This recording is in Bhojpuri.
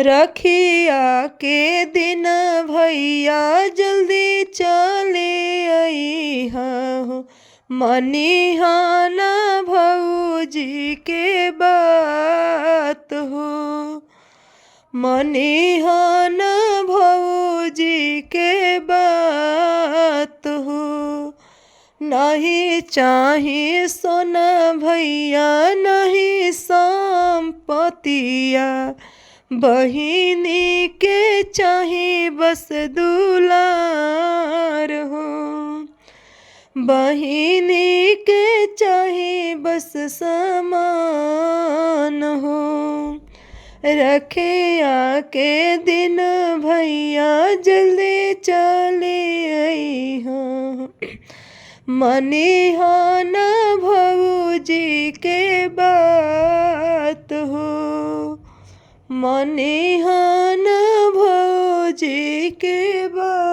रखिया के दिन भैया जल्दी चले अइहा हो, मनिहाना भौजी के बात हो, मनिहाना भौजी के बात हो। नहीं चाही सोना भैया नहीं संपतिया, बहिनी के चाही बस दुलार हो, बहिनी के चाही बस समान हो। रखिया के दिन भैया जल्दी चले अइहा, मनिहाना भौजी के बात हो, मनिहाना भौजी के बात।